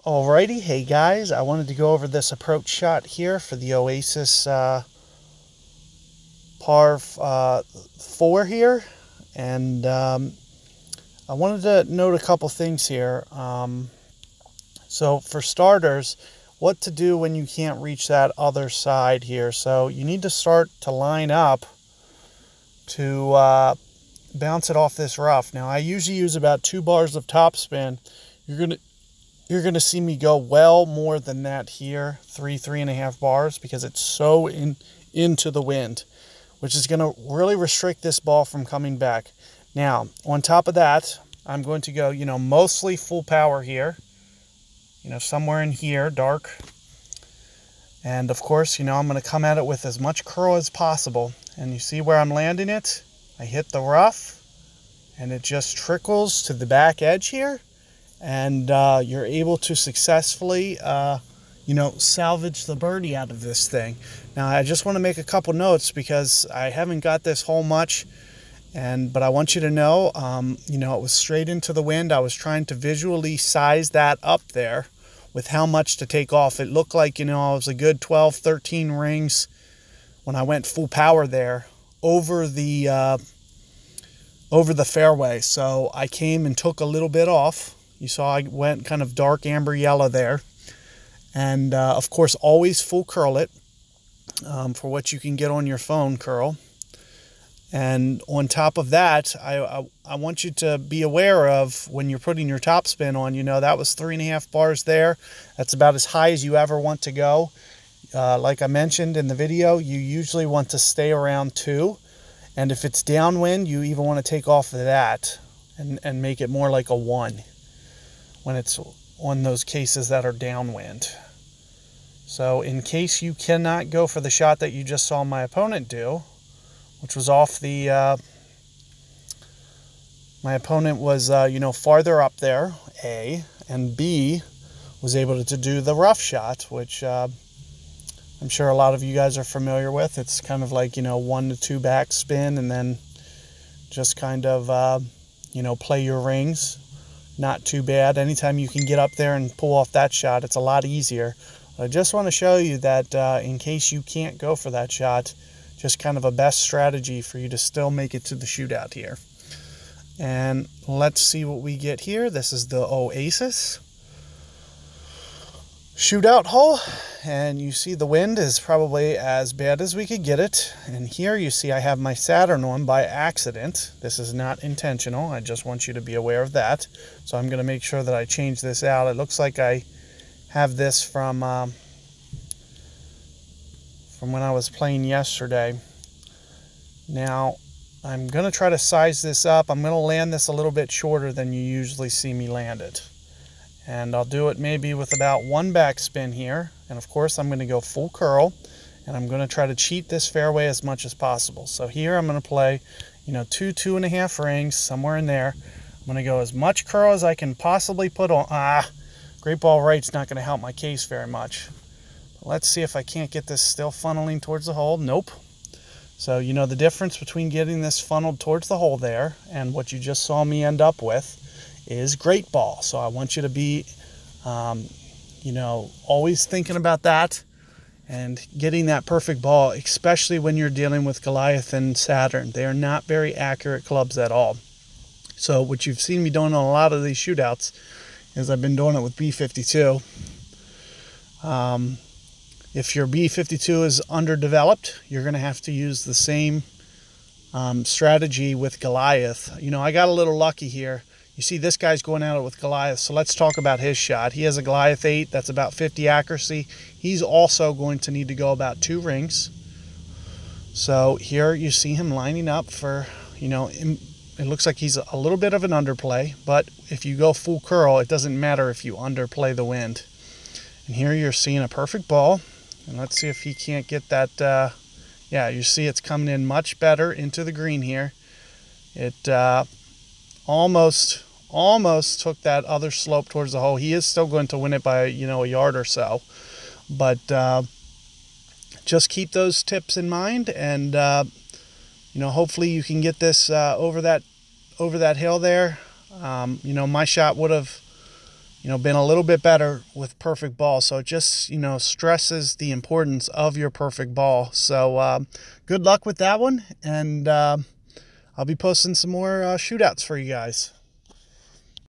Alrighty, hey guys, I wanted to go over this approach shot here for the Oasis par 4 here, and I wanted to note a couple things here. So for starters, what to do when you can't reach that other side here. So you need to start to line up to bounce it off this rough. Now I usually use about 2 bars of topspin. You're gonna see me go well more than that here, 3.5 bars, because it's so into the wind, which is gonna really restrict this ball from coming back. Now, on top of that, I'm going to go, mostly full power here, somewhere in here, dark. And of course, I'm gonna come at it with as much curl as possible. And you see where I'm landing it? I hit the rough, and it just trickles to the back edge here. And you're able to successfully, salvage the birdie out of this thing. Now, I just want to make a couple notes because I haven't got this hole much, but I want you to know, it was straight into the wind. I was trying to visually size that up there with how much to take off. It looked like, it was a good 12, 13 rings when I went full power there over the fairway. So I came and took a little bit off. You saw I went kind of dark amber yellow there. And of course, always full curl it for what you can get on your phone curl. And on top of that, I want you to be aware of when you're putting your topspin on, that was 3.5 bars there. That's about as high as you ever want to go. Like I mentioned in the video, you usually want to stay around 2. And if it's downwind, you even want to take off of that and make it more like a 1. When it's on those cases that are downwind. So in case you cannot go for the shot that you just saw my opponent do, which was off the, my opponent was, farther up there, A, and B, was able to do the rough shot, which I'm sure a lot of you guys are familiar with. It's kind of like, 1 to 2 back spin, and then just kind of, play your rings. Not too bad. Anytime you can get up there and pull off that shot, it's a lot easier. I just want to show you that in case you can't go for that shot, just kind of a best strategy for you to still make it to the shootout here. And let's see what we get here. This is the Oasis shootout hole, and you see the wind is probably as bad as we could get it. And here you see I have my Saturn on by accident. This is not intentional. I just want you to be aware of that. So I'm going to make sure that I change this out. It looks like I have this from when I was playing yesterday. Now I'm going to try to size this up. I'm going to land this a little bit shorter than you usually see me land it. And I'll do it maybe with about 1 backspin here. And of course, I'm going to go full curl. And I'm going to try to cheat this fairway as much as possible. So here I'm going to play, 2.5 rings, somewhere in there. I'm going to go as much curl as I can possibly put on. Great ball right's not going to help my case very much. But let's see if I can't get this still funneling towards the hole. Nope. So the difference between getting this funneled towards the hole there and what you just saw me end up with is great ball. So I want you to be, always thinking about that and getting that perfect ball, especially when you're dealing with Goliath and Saturn. They are not very accurate clubs at all. So what you've seen me doing on a lot of these shootouts is I've been doing it with B52. If your B52 is underdeveloped, you're going to have to use the same strategy with Goliath. I got a little lucky here. You see this guy's going at it with Goliath, so let's talk about his shot. He has a Goliath 8, that's about 50 accuracy. He's also going to need to go about 2 rings. So here you see him lining up for, it looks like he's a little bit of an underplay, but if you go full curl, it doesn't matter if you underplay the wind. And here you're seeing a perfect ball, and let's see if he can't get that, yeah, you see it's coming in much better into the green here. It almost took that other slope towards the hole. He is still going to win it by, a yard or so. But just keep those tips in mind, and hopefully you can get this over that hill there. My shot would have, been a little bit better with perfect ball. So it just, stresses the importance of your perfect ball. So good luck with that one. And I'll be posting some more shootouts for you guys.